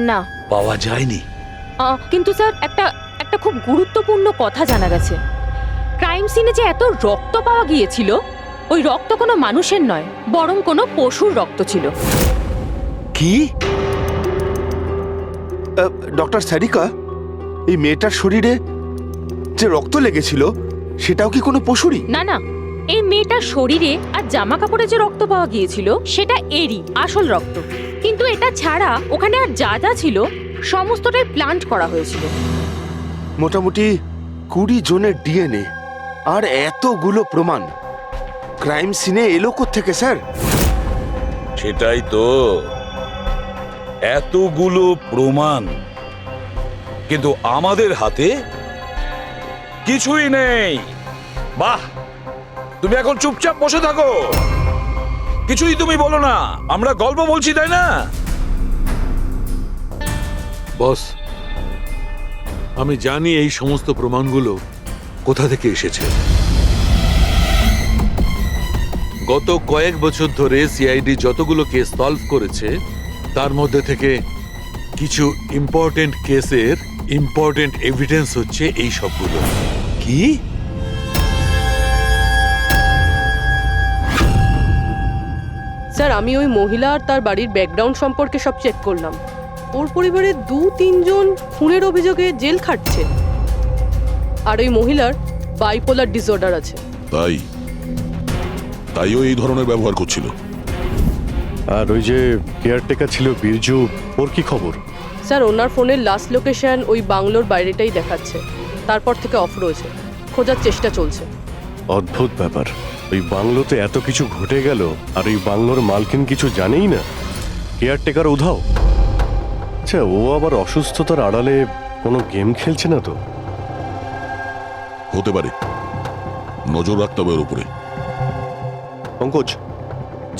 না। পাওয়া যায়নি? কিন্তু স্যার একটা একটা খুব গুরুত্বপূর্ণ কথা জানা গেছে। ক্রাইম সিনে যে এত রক্ত পাওয়া গিয়েছিল, ওই রক্ত কোনো মানুষের নয়, বরং কোনো পশুর রক্ত ছিল। কি? ডক্টর সারিকা, এই মেয়েটার শরীরে যে রক্ত লেগেছিল সেটাও কি কোনো পশুরই? না না, এই মেয়েটার শরীরে আর জামা কাপড়ে যে রক্ত পাওয়া গিয়েছিল সেটা এরই আসল রক্ত। কিন্তু এটা ছাড়া ওখানে আর যা যা ছিল সমস্তটাই প্লান্ট করা হয়েছিল। মোটামুটি 20 জনের ডিএনএ আর এতগুলো প্রমাণ ক্রাইম সিনে এলো কোত্থেকে স্যার? সেটাই তো, এতগুলো প্রমাণ, কিন্তু আমাদের হাতে কিছুই নেই। বাহ, তুমি এখন চুপচাপ বসে থাকো, কিছুই তুমি বলো না, আমরা গল্প বলছি তাই না? বস, আমি জানি এই সমস্ত প্রমাণগুলো কোথা থেকে এসেছে। গত কয়েক বছর ধরে সিআইডি যতগুলো কেস সলভ করেছে তার মধ্যে থেকে কিছু ইম্পর্টেন্ট কেসের ইম্পর্টেন্ট এভিডেন্স হচ্ছে এই সবগুলো। কি? স্যার, আমি ওই মহিলা আর তার বাড়ির ব্যাকগ্রাউন্ড সম্পর্কে সব চেক করলাম। ওর পরিবারের 2-3 জন খুনের অভিযোগে জেল খাটছে, আর ওই মহিলার বাইপোলার ডিসঅর্ডার আছে। তাইও এই ধরনের ব্যবহার করছিল। আর ওই যে কেয়ারটেকার ছিল বীরজু, ওর কি খবর? স্যার, ওনার ফোনের লাস্ট লোকেশন ওই বাংলোর বাইরেটাই দেখাচ্ছে, তারপর থেকে অফ রয়েছে, খোঁজার চেষ্টা চলছে। অদ্ভুত ব্যাপার, ওই বাংলোতে এত কিছু ঘটে গেল আর ওই বাংলোর মালকিন কিছু জানেই না, কেয়ারটেকার উধাও। আচ্ছা, ও আবার অসুস্থতার আড়ালে কোনো গেম খেলছে না তো? হতে পারে, নজর রাখতে হবে ওর উপরে। পঙ্কজ,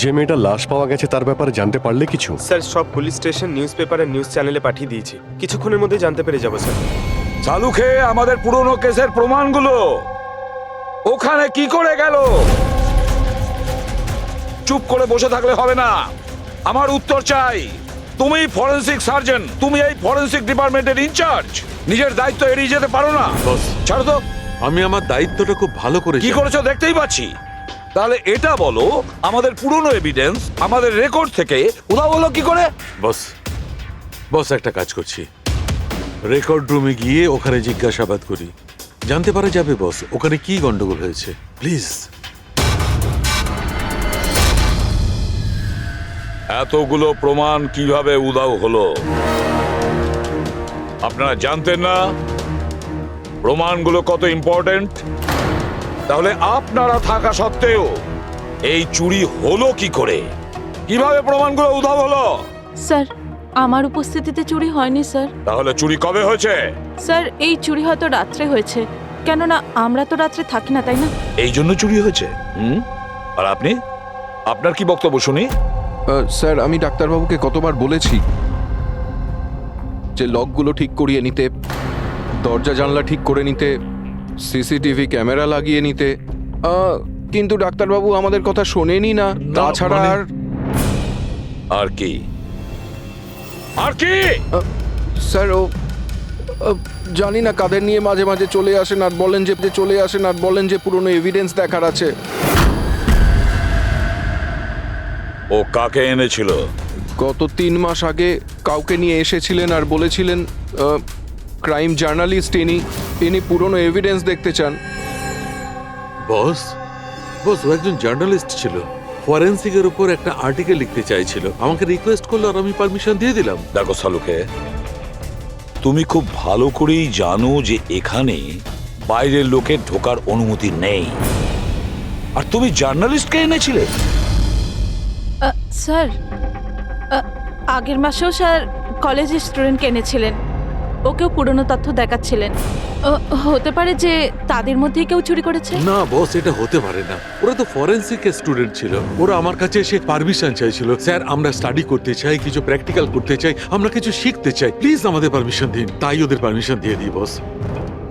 যে মেয়েটা লাশ পাওয়া গেছে তার ব্যাপারে জানতে পারলে কিছু? স্যার, সব পুলিশ স্টেশন, নিউজ পেপার আর নিউজ চ্যানেলে পাঠিয়ে দিয়েছি, কিছুক্ষণের মধ্যে জানতে পেরে যাবো স্যার। চালু খেয়ে আমাদের পুরনো কেসের প্রমাণগুলো ওখানে কি করে গেল? চুপ করে বসে থাকলে হবে না, আমার উত্তর চাই। তুমি ফরেনসিক সার্জন, তুমি এই ফরেনসিক ডিপার্টমেন্টের ইনচার্জ, নিজের দায়িত্ব এড়িয়ে যেতে পারো না। বস, ছাড়ো তো। আমি আমার দায়িত্বটা খুব ভালো করে কি জানি। করেছো দেখতেই পাচ্ছি। তাহলে এটা বলো, আমাদের পুরনো এভিডেন্স আমাদের রেকর্ড থেকে উধাও হলো কি করে? বস, বস একটা কাজ করছি, রেকর্ড রুমে গিয়ে ওখানে জিজ্ঞাসাবাদ করি, জানতে পারা যাবে বস ওখানে কি গন্ডগোল হয়েছে। প্লিজ। এতগুলো প্রমাণ কিভাবে উধাও হলো আপনারা জানতেন না? প্রমাণগুলো কত ইম্পর্টেন্ট। তাহলে আপনারা থাকা সত্ত্বেও এই চুরি হলো কি করে? কিভাবে প্রমাণগুলো উধাও হলো? স্যার, আমার উপস্থিতিতে চুরি হয়নি স্যার। তাহলে চুরি কবে হয়েছে? স্যার, এই চুরি হয়তো রাত্রে হয়েছে, কেননা আমরা তো রাত্রে থাকি না, তাই না? এই জন্য চুরি হয়েছে। আর আপনি, আপনার কি বক্তব্য শুনি? স্যার, আমি ডাক্তারবাবুকে কতবার বলেছি যে লকগুলো ঠিক করিয়ে নিতে, দরজা জানলা ঠিক করে নিতে, সিসিটিভি ক্যামেরা লাগিয়ে নিতে, কিন্তু ডাক্তারবাবু আমাদের কথা শোনেনি না। তাছাড়া আর কি? আর কি? স্যার, ও জানি না কাদের নিয়ে মাঝে মাঝে চলে আসেন আর বলেন যে পুরনো এভিডেন্স দেখার আছে। ও কাকে এনেছিল? গত 3 মাস আগে কাউকে নিয়ে এসেছিলেন আর বলেছিলেন ক্রাইম জার্নালিস্ট ইনি পুরনো এভিডেন্স দেখতে চান। বস, বস ও একজন জার্নালিস্ট ছিল, ফরেনসিকের উপর একটা আর্টিকেল লিখতে চাইছিল, আমাকে রিকোয়েস্ট করলো আর আমি পারমিশন দিয়ে দিলাম। দেখো সালুকে, তুমি খুব ভালো করেই জানো যে এখানে বাইরের লোকের ঢোকার অনুমতি নেই, আর তুমি জার্নালিস্টকে এনেছিলে। স্যার, আগের মাসেও স্যার কলেজের স্টুডেন্টকে এনেছিলেন, ওকেও পুরনো তথ্য দেখাচ্ছিলেন। হতে পারে যে তাদের মধ্যেই কেউ চুরি করেছে। না বস, এটা হতে পারে না, ওরা তো ফরেনসিক স্টুডেন্ট ছিল, ওরা আমার কাছে এসে পারমিশন চাইছিল, স্যার আমরা স্টাডি করতে চাই, কিছু প্র্যাকটিক্যাল করতে চাই, আমরা কিছু শিখতে চাই, প্লিজ আমাদের পারমিশন দিন। তাই ওদের পারমিশন দিয়ে দিই বস।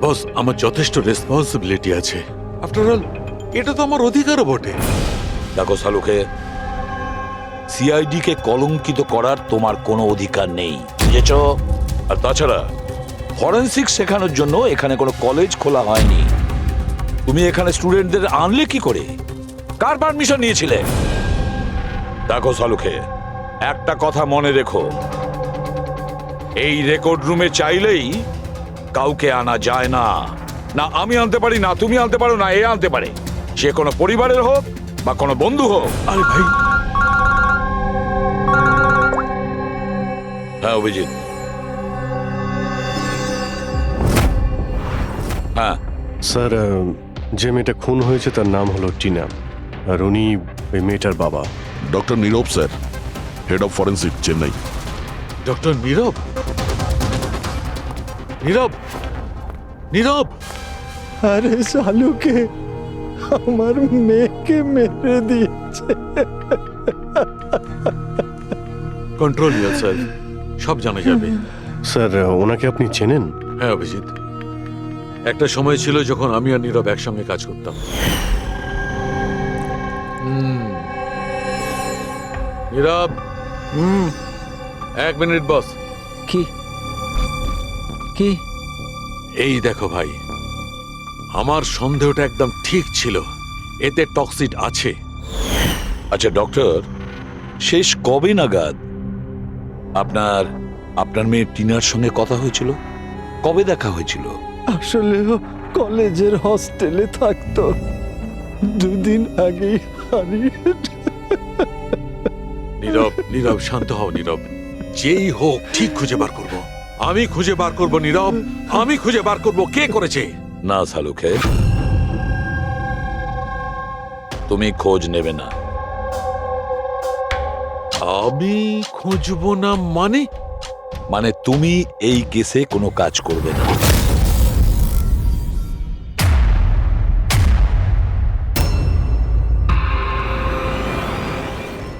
বস, আমার যথেষ্ট রেসপন্সিবিলিটি আছে, আফটার অল এটা তো আমার অধিকারও বটে। দেখো সালুকে, সিআইডি কে কলঙ্কিত করার তোমার কোনো অধিকার নেই, বুঝেছ? আর তাছাড়া ফরেনসিক শেখানোর জন্য এখানে কোনো কলেজ খোলা হয়নি। তুমি এখানে স্টুডেন্টদের আনলে কি করে? কার পারমিশন নিয়েছিলে? দেখো সালুখে, একটা কথা মনে রেখো, এই রেকর্ড রুমে চাইলেই কাউকে আনা যায় না। না আমি আনতে পারি, না তুমি আনতে পারো, না এ আনতে পারে, সে কোনো পরিবারের হোক বা কোনো বন্ধু হোক। আরে ভাই, হ্যাঁ অভিজিৎ, হ্যাঁ স্যার, যে মেয়েটা খুন হয়েছে তার নাম হলো টিনা, আর উনি ওই মেয়েটার বাবা। Doctor Nirav sir, head of forensic, Chennai. Doctor Nirav, Nirav, Nirav. আরে শালুকে আমার মেয়েকে মেরে দিয়েছে। কন্ট্রোল ইয়ারসেলফ, সব জানা যাবে। স্যার, ওনাকে আপনি চেনেন? হ্যাঁ অভিজিৎ, একটা সময় ছিল যখন আমি আর নীরব একসঙ্গে কাজ করতাম। নীরব, এক মিনিট বস। কি কি এই দেখো ভাই, আমার সন্দেহটা একদম ঠিক ছিল, এতে টক্সিড আছে। আচ্ছা ডক্টর, শেষ কবে নাগাদ আপনার আপনার মেয়ে টিনার সঙ্গে কথা হয়েছিল? কবে দেখা হয়েছিল? আসলে কলেজের হস্টেলে থাকতো, দুদিন আগেই হারিয়ে। নীরব, নীরব শান্ত হও নীরব, যেই হোক ঠিক খুঁজে বার করব। আমি খুঁজে বার করব নীরব, আমি খুঁজে বার করব কে করেছে। না সালুখে, তুমি খোঁজ নেবে না। আমি খুঁজবো না মানে? মানে তুমি এই কেসে কোনো কাজ করবে না।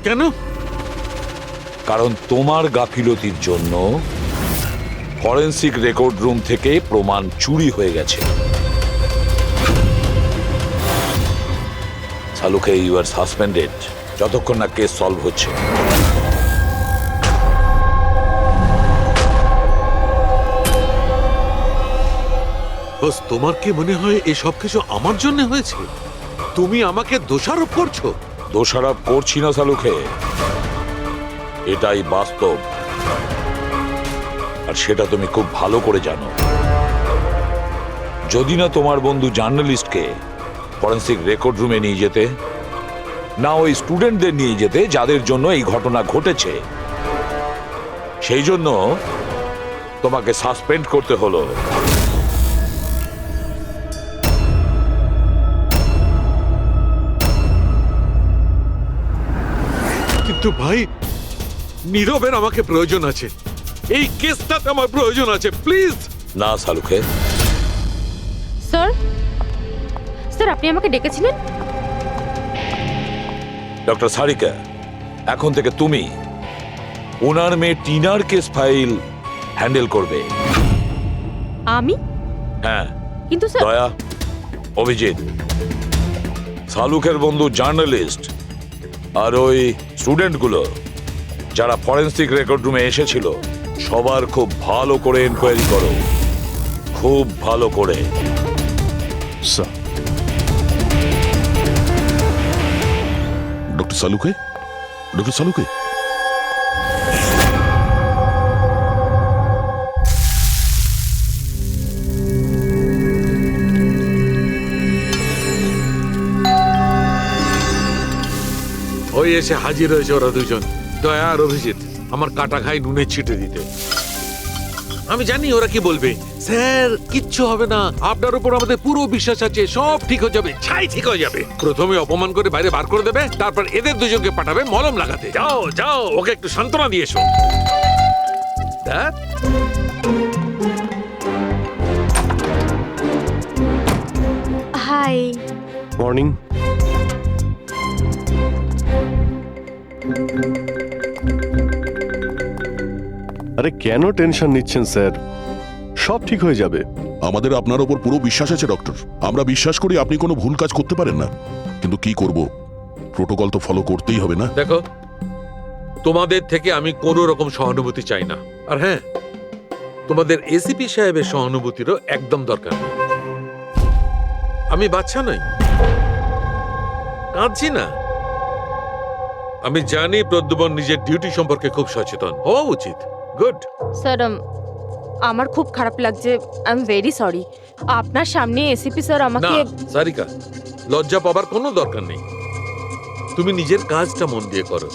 কেন? কারণ তোমার গাফিলতির জন্য ফরেনসিক রেকর্ড রুম থেকে প্রমাণ চুরি হয়ে গেছে। সালুখে, ইউ আর সাসপেন্ডেড যতক্ষণ না কেস সলভ হচ্ছে। বস, তোমার কি মনে হয় এই সব কিছু আমার জন্য হয়েছে? তুমি আমাকে দোষারোপ করছো। দোষারোপ করছি না সালুখে, এটাই বাস্তব, আর সেটা তুমি খুব ভালো করে জানো। যদি না তোমার বন্ধু জার্নালিস্টকে ফরেনসিক রেকর্ড রুমে নিয়ে যেতে, না ওই স্টুডেন্টদের নিয়ে যেতে যাদের জন্য এই ঘটনা ঘটেছে, সেই জন্য তোমাকে সাসপেন্ড করতে হলো। কিন্তু ভাই, নীরবের আমাকে প্রয়োজন আছে, এই কেসটাতে আমার প্রয়োজন আছে, প্লিজ। না সালুখে। স্যার, স্যার আপনি আমাকে ডেকেছিলেন? ডক্টর সারিকা, এখন থেকে তুমি ওনার মেয়ে টিনার কেস ফাইল হ্যান্ডেল করবে। আমি? হ্যাঁ। কিন্তু স্যার, দয়া, অভিজিৎ, সালুকের বন্ধু জার্নালিস্ট আর ওই স্টুডেন্টগুলো যারা ফরেনসিক রেকর্ড রুমে এসেছিল, সবার খুব ভালো করে এনকোয়ারি করো, খুব ভালো করে। স্যার, ডক্টর সালুকে, ডক্টর সালুকে, ওই এসে হাজির হয়েছে ওরা দুজন, দয়া আর অভিজিৎ, আমার কাটা খাই নুনে ছিটে দিতে। আমি জানি ওরা কি বলবে, স্যার কিচ্ছু হবে না, আপনার উপর আমাদের পুরো বিশ্বাস আছে, সব ঠিক হয়ে যাবে, ছাই ঠিক হয়ে যাবে। প্রথমে অপমান করে বাইরে বার করে দেবে, তারপর এদের দুজনকে পাঠাবে মলম লাগাতে। যাও যাও, ওকে একটু সান্ত্বনা দিয়ে এসো। ধ্যাৎ। হাই। মর্নিং। আরে কেন টেনশন নিচ্ছেন স্যার, সব ঠিক হয়ে যাবে। আমাদের আপনার ওপর পুরো বিশ্বাস আছে ডক্টর। আমরা বিশ্বাস করি আপনি কোনো ভুল কাজ করতে পারেন না, কিন্তু কি করব, প্রোটোকল তো ফলো করতেই হবে না। দেখো, তোমাদের থেকে আমি কোনো রকম সহানুভূতি চাই না। আর হ্যাঁ, তোমাদের এসিপি সাহেবের সহানুভূতিরও একদম দরকার নেই। আমি বাচ্চা নই, কাঁদছি না। আমি জানি প্রদ্যুমন নিজের ডিউটি সম্পর্কে খুব সচেতন হওয়া উচিত। গুড। স্যার আমার খুব খারাপ লাগছে, আই এম ভেরি সরি। আপনার সামনে এসিপি স্যার না আমাকে সারিকা, লজ্জা পাবার কোনো দরকার নেই। তুমি নিজের কাজটা মন দিয়ে করো,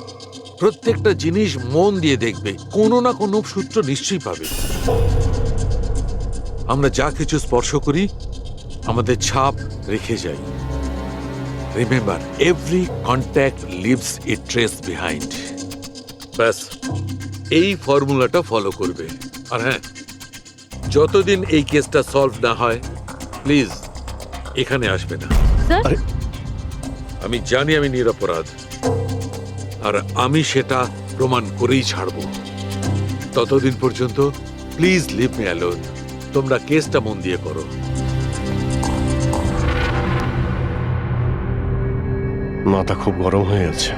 প্রত্যেকটা জিনিস মন দিয়ে দেখবে, কোনো না কোনো সূত্র নিশ্চয়ই পাবে। আমরা যা কিছু স্পর্শ করি আমাদের ছাপ রেখে যাই। রিমেম্বার, এভরি কন্ট্যাক্ট লিভস এ ট্রেস বিহাইন্ড। ব্যাস এই ফর্মুলাটা ফলো করবে। আর হ্যাঁ, যতদিন এই কেসটা সলভ না হয় প্লিজ এখানে আসবে না। স্যার আমি জানি আমি নিরপরাধ, আর আমি সেটা প্রমাণ করেই ছাড়ব। ততদিন পর্যন্ত প্লিজ লিভ মি অ্যালোন। তোমরা কেসটা মন দিয়ে করো। মাথা খুব গরম হয়ে আছে।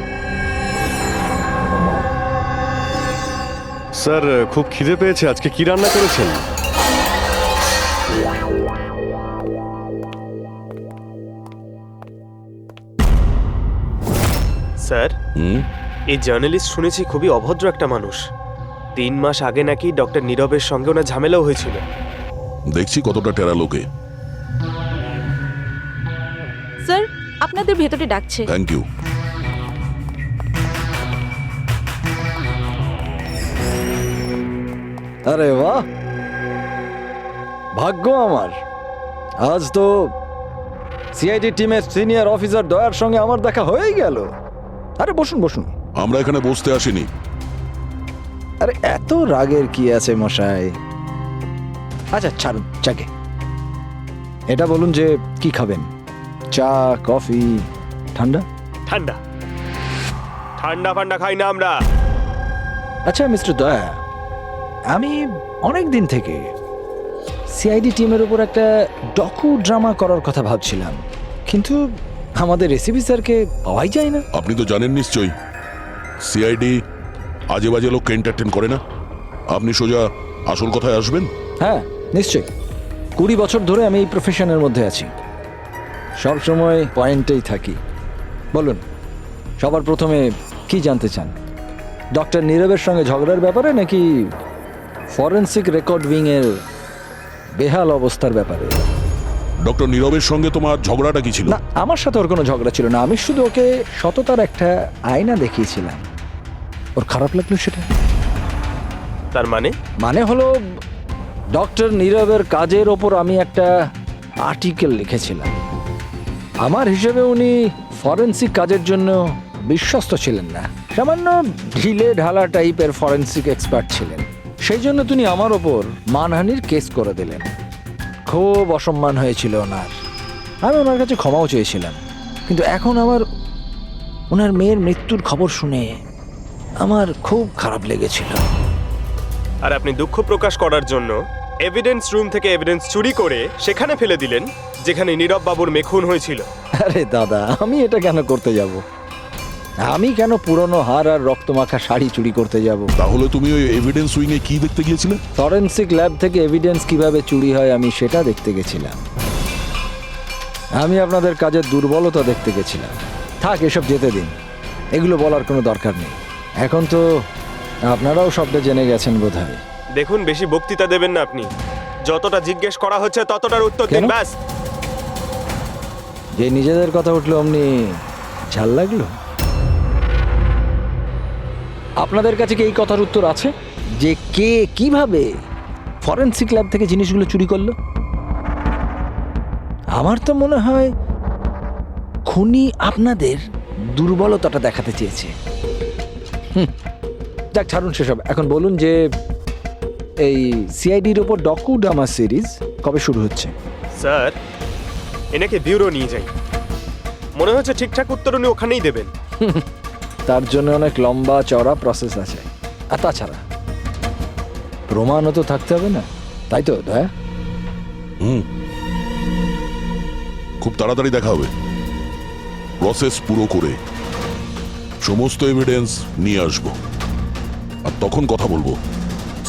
স্যার, খুব খিদে পেয়েছে। আজকে কি রান্না করেছেন? স্যার, হুম? এই জার্নালিস্ট শুনেছি খুবই অভদ্র একটা মানুষ। 3 মাস আগে নাকি ডক্টর নীরবের সঙ্গে ওনার ঝামেলাও হয়েছিল। দেখছি কতটা টেরা লোকে। স্যার, আপনাদের ভেতরে ডাকছে। Thank you. আরে বাহ, ভাগ্য আমার। আজ তো সিআইডি টিমের সিনিয়র অফিসার দয়ার সঙ্গে আমার দেখা হয়েই গেল। আরে বসুন বসুন। আমরা এখানে বসতে আসিনি। আরে এত রাগের কি আছে মশাই? আচ্ছা ছাড়ুন চাকে। এটা বলুন যে কি খাবেন? চা, কফি, ঠান্ডা? ঠান্ডা ঠান্ডা ফান্ডা খাই না আমরা। আচ্ছা মিস্টার দয়া, আমি অনেক দিন থেকে সিআইডি টিমের উপর একটা ডকু ড্রামা করার কথা ভাবছিলাম, কিন্তু আমাদের এসিপি স্যারকে পাওয়াই যায় না। আপনি তো জানেন নিশ্চয়ই, সিআইডি আজে বাজে লোককে এন্টারটেন করে না। আপনি সোজা আসল কথায় আসবেন। হ্যাঁ নিশ্চয়ই, 20 বছর ধরে আমি এই প্রফেশনের মধ্যে আছি, সব সময় পয়েন্টেই থাকি। বলুন, সবার প্রথমে কি জানতে চান? ডক্টর নীরবের সঙ্গে ঝগড়ার ব্যাপারে, নাকি ফরেন্সিক রেকর্ড উইং এর বেহাল অবস্থার ব্যাপারে? ডক্টর নীরবের সঙ্গে তোমার ঝগড়াটা কি ছিল? না, আমার সাথে ওর কোনো ঝগড়া ছিল না। আমি শুধু ওকে সততার একটা আয়না দেখিয়েছিলাম। ওর খারাপ লাগলো সেটা। তার মানে হলো, ডক্টর নীরবের কাজের ওপর আমি একটা আর্টিকেল লিখেছিলাম। আমার হিসেবে উনি ফরেন্সিক কাজের জন্য বিশ্বস্ত ছিলেন না, সামান্য ঢিলে ঢালা টাইপের ফরেন্সিক এক্সপার্ট ছিলেন। সেই জন্য তিনি আমার ওপর মানহানির কেস করে দিলেন। খুব অসম্মান হয়েছিল ওনার। আমি ওনার কাছে ক্ষমাও চেয়েছিলাম, কিন্তু এখন ওনার মেয়ের মৃত্যুর খবর শুনে আমার খুব খারাপ লেগেছিল। আর আপনি দুঃখ প্রকাশ করার জন্য এভিডেন্স রুম থেকে এভিডেন্স চুরি করে সেখানে ফেলে দিলেন যেখানে নীরব বাবুর মেয়ে খুন হয়েছিল। আরে দাদা, আমি এটা কেন করতে যাব? আমি কেন পুরনো হার আর রক্তমাখা শাড়ি চুরি করতে যাব? তাহলে তুমি ওই এভিডেন্স উইং এ কি দেখতে গিয়েছিলে? ফরেন্সিক ল্যাব থেকে এভিডেন্স কিভাবে চুরি হয় আমি সেটা দেখতে গেছিলাম। আমি আপনাদের কাজের দুর্বলতা দেখতে গেছিলাম। থাক, এসব যেতে দিন, এগুলো বলার কোনো দরকার নেই। এখন তো আপনারাও সবটা জেনে গেছেন বোধহয়। দেখুন, বেশি বক্তৃতা দেবেন না আপনি। যতটা জিজ্ঞেস করা হচ্ছে ততটার উত্তর দিন, কেন? ব্যাস। যে নিজেদের কথা উঠলো অমনি ঝাল লাগলো? আপনাদের কাছে কি এই কথার উত্তর আছে যে কে কিভাবে ফরেনসিক ল্যাব থেকে জিনিসগুলো চুরি করলো? আমার তো মনে হয় খুনি আপনাদের দুর্বলতাটা দেখাতে চেয়েছে। যাক, ছাড়ুন সেসব। এখন বলুন যে এই সিআইডির ওপর ডকু ড্রামা সিরিজ কবে শুরু হচ্ছে? স্যার, এনাকে ব্যুরো নিয়ে যাই। মনে হচ্ছে ঠিকঠাক উত্তর উনি ওখানেই দেবেন। তার জন্য অনেক লম্বা চওড়া প্রসেস আছে। আর তাছাড়া প্রমাণও তো থাকতে হবে না, তাই তো দয়া? খুব তাড়াতাড়ি দেখা হবে। প্রসেস পুরো করে সমস্ত এভিডেন্স নিয়ে আসবো। আর তখন কথা বলবো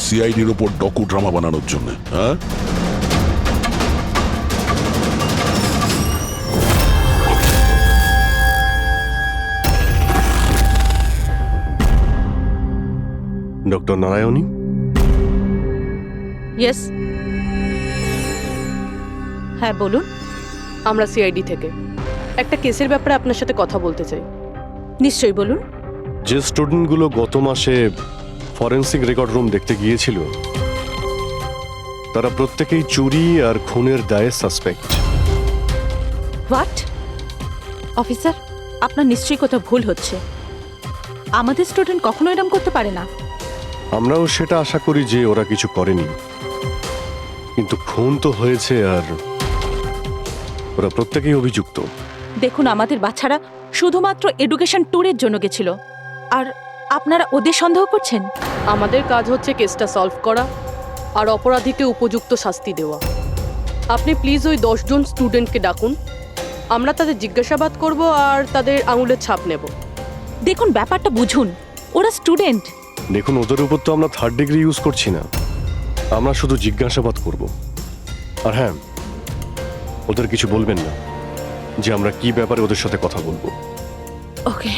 সিআইডির ওপর ডকু ড্রামা বানানোর জন্য। হ্যাঁ, ডক্টর নারায়ণী, ইয়েস, হ্যাঁ বলুন। আমরা সিআইডি থেকে একটা কেসের ব্যাপারে আপনার সাথে কথা বলতে চাই। নিশ্চয়ই বলুন। যে স্টুডেন্টগুলো গত মাসে ফরেন্সিক রেকর্ড রুম দেখতে গিয়েছিল তারা প্রত্যেকেই চুরি আর খুনের দায়ে সাসপেক্ট। হোয়াট? অফিসার, আপনার নিশ্চয়ই কোথাও ভুল হচ্ছে। আমাদের স্টুডেন্ট কখনো এরকম করতে পারে না। আমরাও সেটা আশা করি যে ওরা কিছু করেনি, কিন্তু খুন তো হয়েছে আর ওরা প্রত্যেকেই অভিযুক্ত। দেখুন, আমাদের বাচ্চারা শুধুমাত্র এডুকেশন ট্যুরের জন্য গেছিল, আর আপনারা ওদের সন্দেহ করছেন। আমাদের কাজ হচ্ছে কেসটা সলভ করা আর অপরাধীকে উপযুক্ত শাস্তি দেওয়া। আপনি প্লিজ ওই 10 জন স্টুডেন্টকে ডাকুন, আমরা তাদের জিজ্ঞাসাবাদ করব আর তাদের আঙুলের ছাপ নেব। দেখুন, ব্যাপারটা বুঝুন, ওরা স্টুডেন্ট। দেখুন, ওদের উপর তো আমরা 3rd ডিগ্রি ইউজ করছি না, আমরা শুধু জিজ্ঞাসাবাদ করব। আর হ্যাঁ, ওদের কিছু বলবেন না যে আমরা কি ব্যাপারে ওদের সাথে কথা বলবো। ওকে।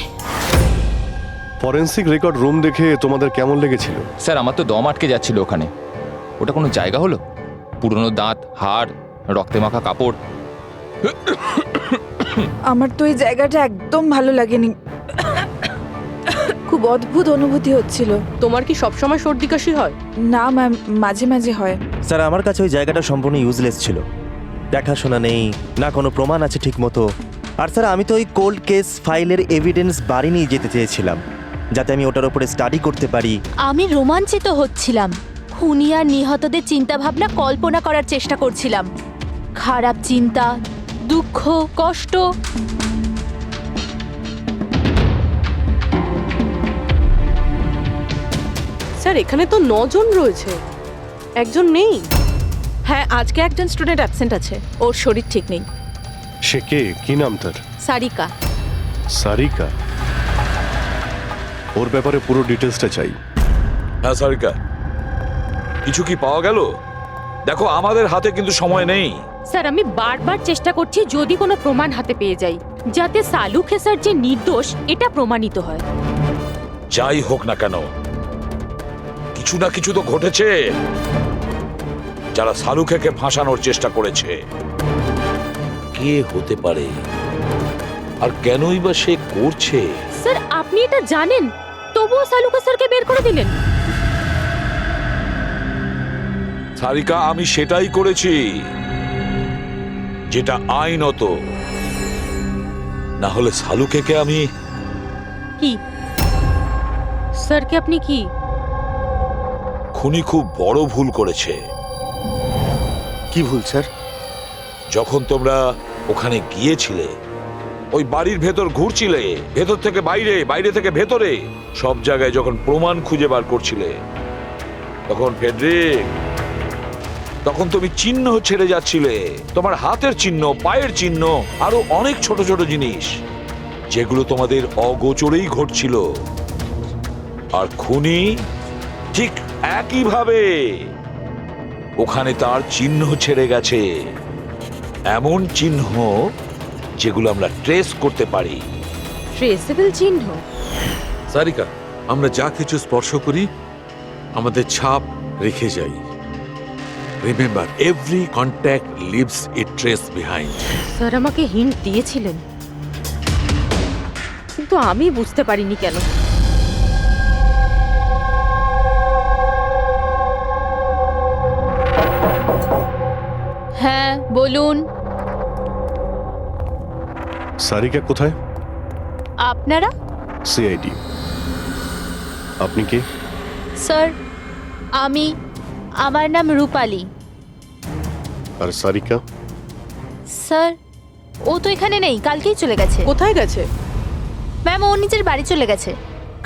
ফরেন্সিক রেকর্ড রুম দেখে তোমাদের কেমন লেগেছিল? স্যার, আমার তো দম আটকে যাচ্ছিল ওখানে। ওটা কোনো জায়গা হলো? পুরনো দাঁত, হাড়, রক্তে মাখা কাপড়। আমার তো এই জায়গাটা একদম ভালো লাগেনি, খুব অদ্ভুত অনুভূতি হচ্ছিল। তোমার কি সবসময় সর্দি কাশি হয়? না ম্যাম, মাঝে মাঝে হয়। স্যার, আমার কাছে ওই জায়গাটা সম্পূর্ণ ইউজলেস ছিল। দেখাশোনা নেই, না কোনো প্রমাণ আছে ঠিক মতো। আর স্যার, আমি তো ওই কোল্ড কেস ফাইলের এভিডেন্স বাড়ি নিয়ে যেতে চেয়েছিলাম, যাতে আমি ওটার উপরে স্টাডি করতে পারি। আমি রোমাঞ্চিত হচ্ছিলাম। খুনি আর নিহতদের চিন্তাভাবনা কল্পনা করার চেষ্টা করছিলাম। খারাপ চিন্তা, দুঃখ, কষ্ট। স্যার, এখানে তো 9 জন রয়েছে, একজন নেই। হ্যাঁ, আজকে একজন স্টুডেন্ট অ্যাবসেন্ট আছে, ওর শরীর ঠিক নেই। সে কে? কি নাম তার? সারিকা। সারিকা? ওর ব্যাপারে পুরো ডিটেলসটা চাই। হ্যাঁ সারিকা, কিছু কি পাওয়া গেল? দেখো, আমাদের হাতে কিন্তু সময় নেই। স্যার, আমি বারবার চেষ্টা করছি যদি কোনো প্রমাণ হাতে পেয়ে যাই, যাতে সালু খেসার যে নির্দোষ এটা প্রমাণিত হয়। যাই হোক না কেন, কিছু না কিছু তো ঘটেছে। যারা সালুখেকে ফাঁসানোর চেষ্টা করেছে, কে হতে পারে আর কেনই বা সে করছে? স্যার, আপনি এটা জানেন, তবুও সালু খেসারকে বের করে দিলেন। সারিকা, আমি সেটাই করেছি যেটা আইনত। না হলে সালুখেকে আমি... কি স্যারকে আপনি কি? খুনি খুব বড় ভুল করেছে। কি ভুল স্যার? যখন তোমরা ওখানে গিয়েছিলে, ওই বাড়ির ভেতর ঘুরছিলে, ভেতর থেকে বাইরে, বাইরে থেকে ভেতরে, সব জায়গায় যখন প্রমাণ খুঁজে বার করছিলে, তখন ফেডরিক, তখন তুমি চিহ্ন ছেড়ে যাচ্ছিলে। তোমার হাতের চিহ্ন, পায়ের চিহ্ন, আরো অনেক ছোট ছোট জিনিস, যেগুলো তোমাদের অগোচরেই ঘটছিল। আর খুনি ঠিক একইভাবে ওখানে তার চিহ্ন ছেড়ে গেছে, এমন চিহ্ন যেগুলো আমরা ট্রেস করতে পারি। ট্রেসেবল চিহ্ন? সারিকা, আমরা যা কিছু স্পর্শ করি আমাদের ছাপ রেখে যাই। রিমেম্বার, এভরি কন্ট্যাক্ট লিভস এ ট্রেস বিহাইন্ড। স্যার আমাকে হিন্ট দিয়েছিলেন, কিন্তু আমি বুঝতে পারিনি কেন। হ্যাঁ বলুন। সারিকা কোথায়? আপনারা? সিআইডি। আপনি কে? স্যার, আমার নাম রূপালী। আর সারিকা? স্যার, ও তো এখানে নেই, কালকেই চলে গেছে। কোথায় গেছে? ম্যাম, ও নিজের বাড়ি চলে গেছে।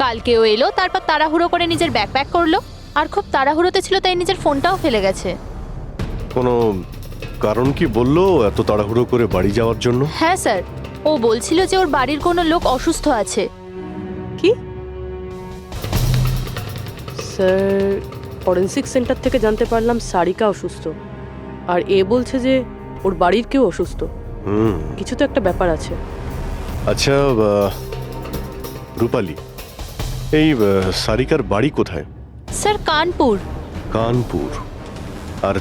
কালকে ও এলো, তারপর তাড়াহুড়ো করে নিজের ব্যাগ প্যাক করলো, আর খুব তাড়াহুড়োতে ছিল তাই নিজের ফোনটাও ফেলে গেছে। কোনো কারণ কি বললো এত তাড়াহুড়ো করে বাড়ি যাওয়ার জন্য? হ্যাঁ স্যার, ও বলছিল যে ওর বাড়ির কোনো লোক অসুস্থ আছে। কি? স্যার ফরেন্সিক সেন্টার থেকে জানতে পারলাম সারিকা অসুস্থ, আর এ বলছে যে ওর বাড়ির কেউ অসুস্থ। হুম। কিছু তো একটা ব্যাপার আছে। আচ্ছা রূপালী, এই সারিকার বাড়ি কোথায়? স্যার কানপুর। কানপুর। আর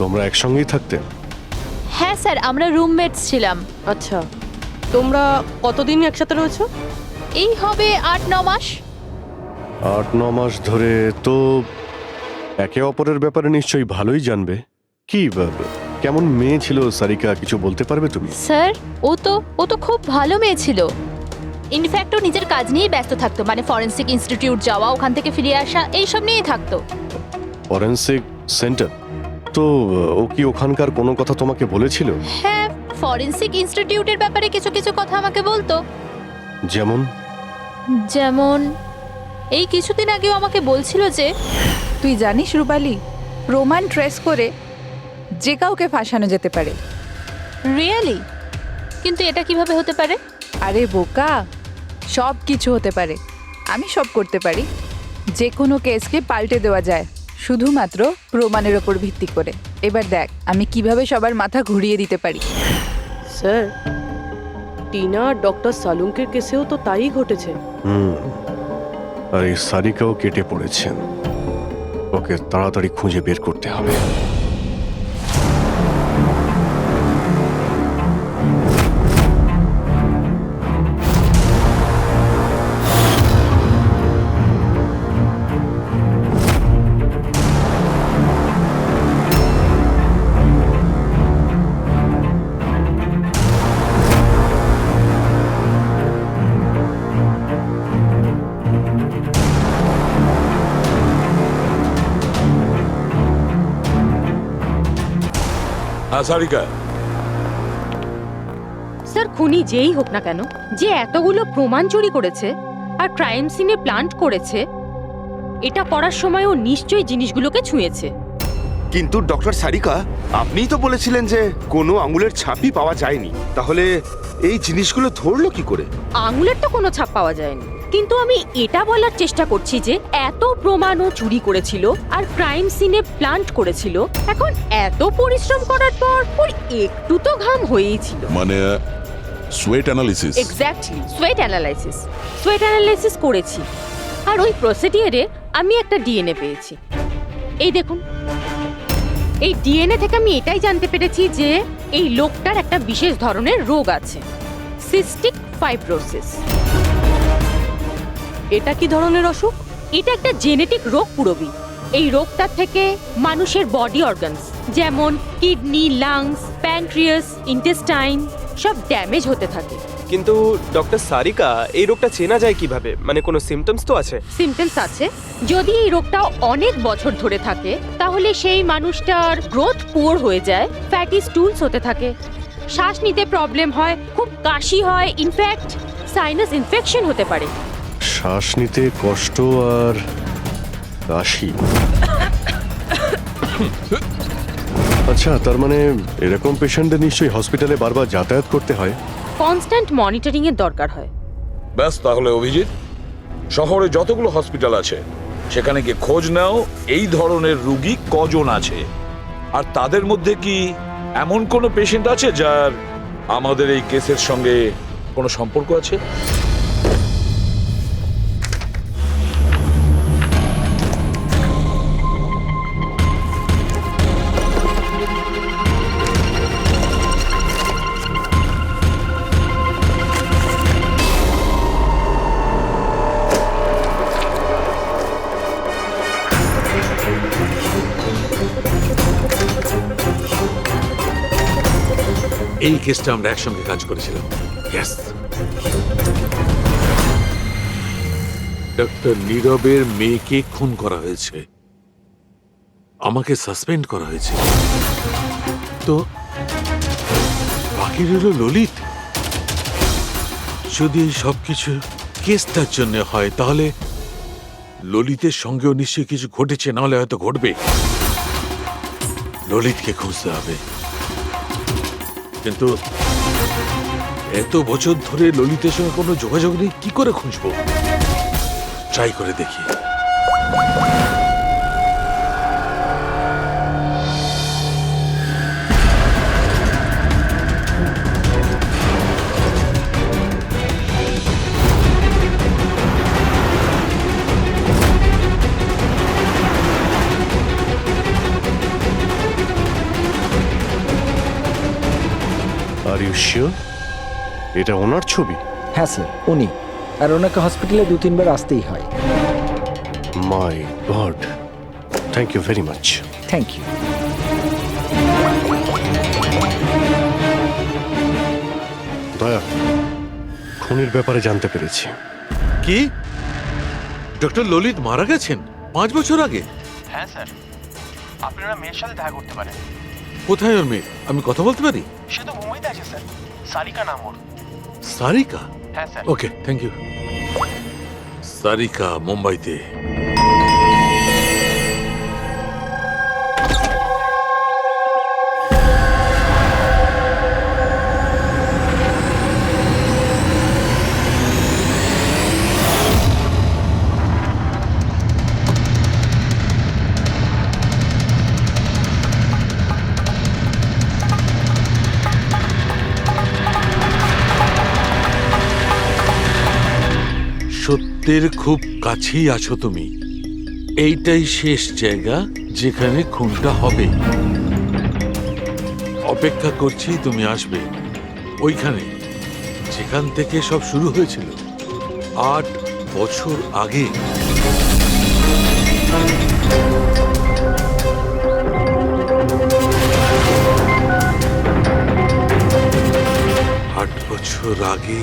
তোমরা একসঙ্গেই থাকতে? হ্যাঁ স্যার, আমরা রুমমেটস ছিলাম। আচ্ছা, তোমরা কতদিন একসাথে রয়েছো? এই হবে 8-9 মাস। 8-9 মাস ধরে তো একে অপরের ব্যাপারে নিশ্চয়ই ভালোই জানবে। কি কেমন মেয়ে ছিল সারিকা, কিছু বলতে পারবে তুমি? স্যার ও তো খুব ভালো মেয়ে ছিল। ইনফ্যাক্ট ও নিজের কাজ নিয়েই ব্যস্ত থাকতো, মানে ফরেন্সিক ইনস্টিটিউট যাওয়া, ওখান থেকে ফিরে আসা, এইসব নিয়েই থাকতো। Forensic centre? তো ও কি ওখানকার কোনো কথা তোমাকে বলেছিল? হ্যাঁ, ফরেন্সিক ইনস্টিটিউটের ব্যাপারে কিছু কিছু কথা আমাকে বলতো। যেমন এই কিছুদিন আগেও আমাকে বলছিল যে তুই জানিস রূপালী, প্রমাণ ট্রেস করে যে কাউকে ফাঁসানো যেতে পারে। রিয়েলি? কিন্তু এটা কিভাবে হতে পারে? আরে বোকা, সব কিছু হতে পারে। আমি সব করতে পারি। যে কোনো কেসকে পাল্টে দেওয়া যায় শুধুমাত্র প্রমাণের ওপর ভিত্তি করে। এবার দেখ আমি কিভাবে সবার মাথা ঘুরিয়ে দিতে পারি। স্যার, টিনা আর ডক্টর সালুঙ্কের কেসেও তো তাই ঘটেছে। আর এই সারিকাও কেটে পড়েছেন। ওকে তাড়াতাড়ি খুঁজে বের করতে হবে। সারিকা, স্যার খুনি যেই হোক না কেন, যে এতগুলো প্রমাণ চুরি করেছে আর ক্রাইম সিনে প্লান্ট করেছে, এটা করার সময় ও নিশ্চয়ই জিনিসগুলোকে ছুঁয়েছে। কিন্তু ডক্টর সারিকা, আপনিই তো বলেছিলেন যে কোনো আঙুলের ছাপই পাওয়া যায়নি, তাহলে এই জিনিসগুলো ধরলো কি করে? আঙুলের তো কোনো ছাপ পাওয়া যায়নি, কিন্তু আমি এটা বলার চেষ্টা করছি যে এত প্রমাণ ও চুরি করেছিল আর ক্রাইম সিনে প্লান্ট করেছিল, এখন এত পরিশ্রম করার পর ওর একটু তো ঘাম হয়েই ছিল। মানে sweat analysis? Exactly, sweat analysis করেছি। আর ওই প্রসিডিওরে আমি একটা ডিএনএ পেয়েছি। এই দেখুন, এই ডিএনএ থেকে আমি এটাই জানতে পেরেছি যে এই লোকটার একটা বিশেষ ধরনের রোগ আছে, সিস্টিক ফাইব্রোসিস। এটা কি ধরনের অসুখ? এটা একটা জেনেটিক রোগ পুরবি। এই রোগটা থেকে মানুষের বডি অর্গানস যেমন কিডনি, লাংস, প্যানক্রিয়াস, ইন্টেস্টাইন সব ড্যামেজ হতে থাকে। কিন্তু ডক্টর সারিকা, এই রোগটা চেনা যায় কিভাবে? মানে কোনো সিমটমস তো আছে? সিমটমস আছে। যদি এই রোগটা অনেক বছর ধরে থাকে তাহলে সেই মানুষটার গ্রোথ পুয়ার হয়ে যায়, ফ্যাটি স্টুলস হতে থাকে, শ্বাস নিতে প্রবলেম হয়, খুব কাশি হয়, ইনফ্যাক্ট সাইনাস ইনফেকশন হতে পারে। শ্বাস নিতে কষ্ট আর কাশি। আচ্ছা, তার মানে এরকম পেশেন্টদের নিশ্চয়ই হসপিটালে বারবার যাতায়াত করতে হয়। কনস্ট্যান্ট মনিটরিং এর দরকার হয়। ব্যাস, তাহলে অভিজিৎ, শহরে যতগুলো হসপিটাল আছে সেখানে গিয়ে খোঁজ নাও এই ধরনের রোগী কজন আছে, আর তাদের মধ্যে কি এমন কোনো পেশেন্ট আছে যার আমাদের এই কেসের সঙ্গে কোনো সম্পর্ক আছে। এই কেসটা আমরা একসঙ্গে কাজ করেছিলাম। ডক্টর নীরবের মেয়েকে খুন করা হয়েছে, আমাকে সাসপেন্ড করা হয়েছে, তো বাকি রইল ললিত। যদি সবকিছু কেসটার জন্য হয় তাহলে ললিতের সঙ্গেও নিশ্চয়ই কিছু ঘটেছে, নাহলে হয়তো ঘটবে। ললিতকে খুঁজতে হবে, কিন্তু এত বছর ধরে ললিতের সঙ্গে কোনো যোগাযোগ নেই, কি করে খুঁজবো? ট্রাই করে দেখি। আর ইউ শিওর এটা ওনার ছবি? হ্যাঁ স্যার, উনি। আর ওনাকে হসপিটালে 2-3 বার আসতেই হয়। My god, thank you very much. Thank you. Daya, খুনির ব্যাপারে জানতে পেরেছি। কি ডক্টর ললিত মারা গেছেন 5 বছর আগে? হ্যাঁ স্যার, আপনারা মেয়ের সাথে দেখা করতে পারেন। কোথায় ওর মেয়ে? আমি কথা বলতে পারি? সে তো মুম্বাইতে আছে স্যার, সারিকা নাম ওর। সারিকা? হ্যাঁ sir. Okay, thank you. Sarika মুম্বাইতে। সত্যের খুব কাছেই আছো তুমি। এইটাই শেষ জায়গা যেখানে খুনটা হবে। অপেক্ষা করছি তুমি আসবে ওইখানে যেখান থেকে সব শুরু হয়েছিল 8 বছর আগে। বছর আগে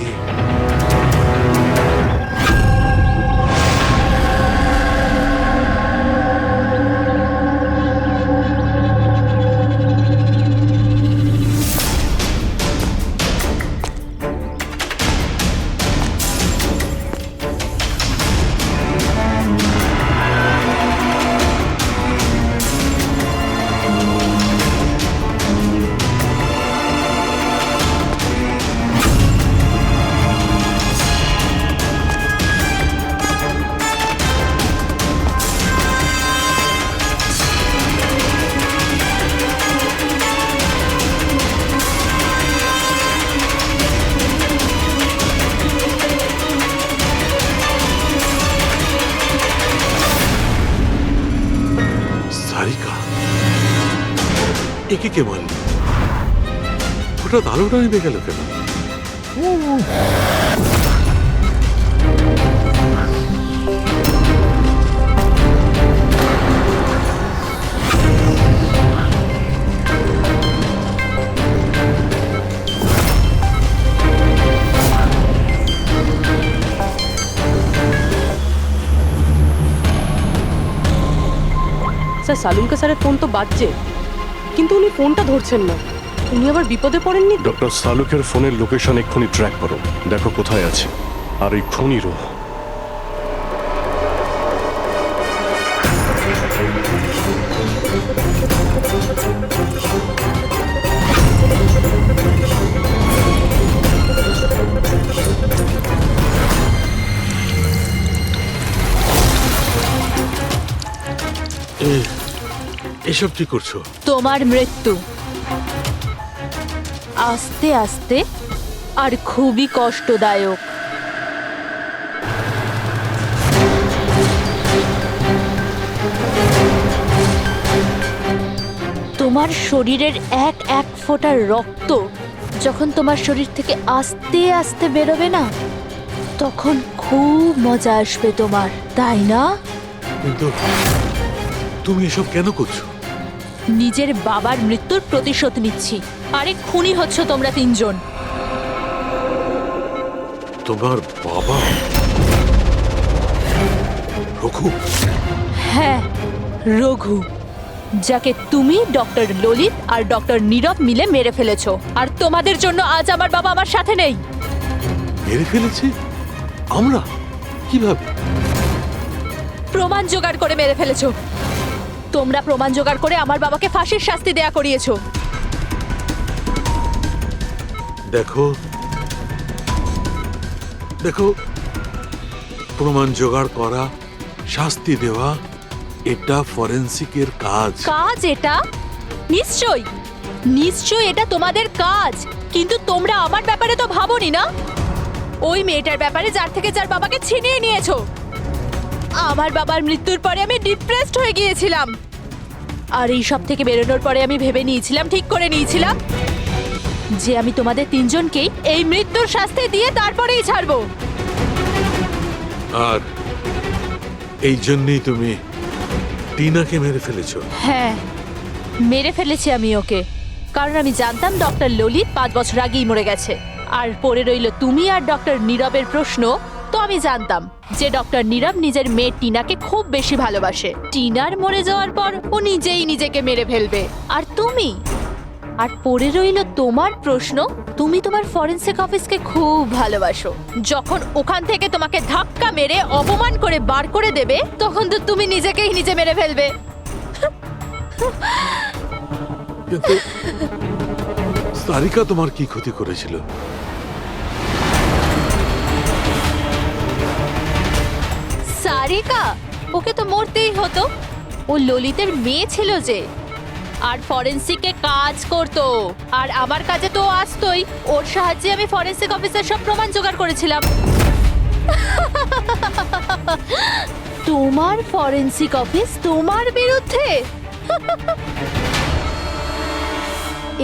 একে কে মারল? হঠাৎ আলোটা নিভে গেল কেন? স্যার, সালুনকা স্যারের ফোন তো বাজছে, কিন্তু উনি ফোনটা ধরছেন না। উনি আবার বিপদে পড়েননি? ডক্টর সালুকের ফোনের লোকেশন এক্ষুনি ট্র্যাক করো, দেখো কোথায় আছে। আর এই খুনিরও। এসব কি করছো? তোমার মৃত্যু আস্তে আস্তে আর খুবই কষ্টদায়ক। তোমার শরীরের এক এক ফোঁটা রক্ত যখন তোমার শরীর থেকে আস্তে আস্তে বেরোবে না, তখন খুব মজা আসবে তোমার, তাই না? কিন্তু তুমি এসব কেন করছো? নিজের বাবার মৃত্যুর প্রতিশোধ নিচ্ছি। আরে খুনি হচ্ছ তোমরা 3 জন। তোমার বাবা রঘু? হ্যাঁ, রঘু, যাকে তুমি, ডক্টর ললিত আর ডক্টর নীরব মিলে মেরে ফেলেছো। আর তোমাদের জন্য আজ আমার বাবা আমার সাথে নেই। মেরে ফেলেছি? আমরা? কিভাবে? প্রমাণ জোগাড় করে মেরে ফেলেছো। তোমরা প্রমাণ জোগাড় করে আমার বাবাকে ফাঁসির শাস্তি দেয়া করিয়েছো। দেখো দেখো, প্রমাণ জোগাড় করা, শাস্তি দেওয়া, এটা ফরেন্সিকের কাজ। কাজ এটা? নিশ্চয়ই নিশ্চয়ই এটা তোমাদের কাজ, কিন্তু তোমরা আমার ব্যাপারে তো ভাবোনি না। ওই মেয়েটার ব্যাপারে যার থেকে যার বাবাকে ছিনিয়ে নিয়েছো। আমার বাবার মৃত্যুর পরে আমি ডিপ্রেসড হয়ে গিয়েছিলাম, আর এই সব থেকে বেরোনোর পরে আমি ভেবে নিয়েছিলাম, ঠিক করে নিয়েছিলাম যে আমি তোমাদের তিনজনকেই এই মৃত্যুর শাস্তি দিয়ে তারপরেই ছাড়বো। আর এই জন্যই তুমি টিনাকে মেরে ফেলেছো। হ্যাঁ, মেরে ফেলেছি আমি ওকে, কারণ আমি জানতাম ডক্টর ললিত 5 বছর আগেই মরে গেছে। আর পড়ে রইল তুমি আর ডক্টর নীরবের প্রশ্ন। তো আমি জানতাম যে ডক্টর নীরব নিজের মেয়ে টিনাকে খুব বেশি ভালোবাসে। টিনার মরে যাওয়ার পর ও নিজেই নিজেকে মেরে ফেলবে। আর তুমি, আর পড়ে রইল তোমার প্রশ্ন, তুমি তোমার ফরেনসিক অফিসকে খুব ভালোবাসো। যখন ওখান থেকে তোমাকে ধাক্কা মেরে অপমান করে বার করে দেবে, তখন তো তুমি নিজেকেই নিজে মেরে ফেলবে। কিন্তু সারিকা তোমার কি ক্ষতি করেছিল? সারিকা? ওকে তো মরতেই হতো। ও ললিতের মেয়ে ছিল যে, আর ফরেনসিকে কাজ করতো, আর আমার কাজে তো ও আসতোই। ওর সাহায্যে আমি ফরেনসিক অফিসের সব প্রমাণ জোগাড় করেছিলাম। তোমার ফরেনসিক অফিস তোমার বিরুদ্ধে?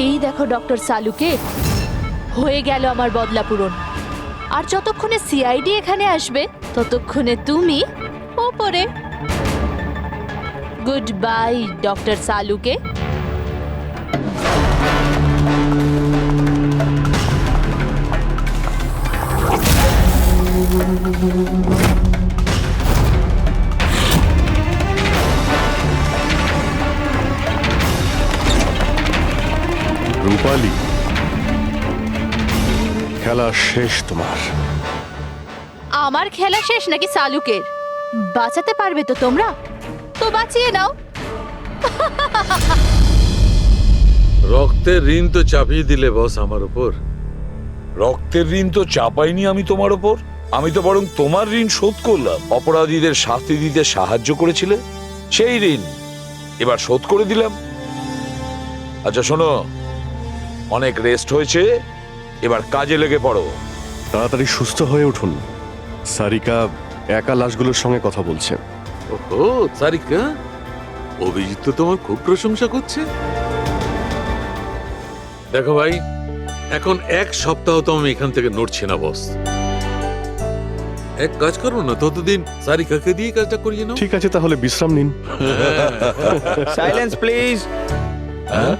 এই দেখো ডক্টর সালুকে, হয়ে গেল আমার বদলা পূরণ। আর যতক্ষণে সিআইডি এখানে আসবে, ততক্ষণে তুমি ওপরে। গুড বাই ডক্টর সালুকে। রূপালী, খেলা শেষ তোমার। আমার খেলা শেষ নাকি সালুকের? বাঁচাতে পারবে তো তোমরা? তো বাঁচিয়ে নাও। রক্তের ঋণ তো চাপিয়ে দিলে বস আমার উপর। রক্তের ঋণ তো চাপাইনি আমি তোমার ওপর, আমি তো বরং তোমার ঋণ শোধ করলাম। অপরাধীদের শাস্তি দিতে সাহায্য করেছিলে, সেই ঋণ এবার শোধ করে দিলাম। আচ্ছা শোনো, অনেক রেস্ট হয়েছে, এবার কাজে লেগে পড়ো। তাড়াতাড়ি সুস্থ হয়ে উঠুন। সারিকা একা লাশগুলোর সঙ্গে কথা বলছে। ওহো, সারিকা, অভিজিৎ তো তোমার খুব প্রশংসা করছে। দেখো ভাই, এখন 1 সপ্তাহ তো আমি এখান থেকে নড়ছি না বস। এক কাজ করো না, ততদিন সারিকাকে দিয়ে কাজটা করিয়ে নাও। ঠিক আছে, তাহলে বিশ্রাম নিন। Silence please. হ্যাঁ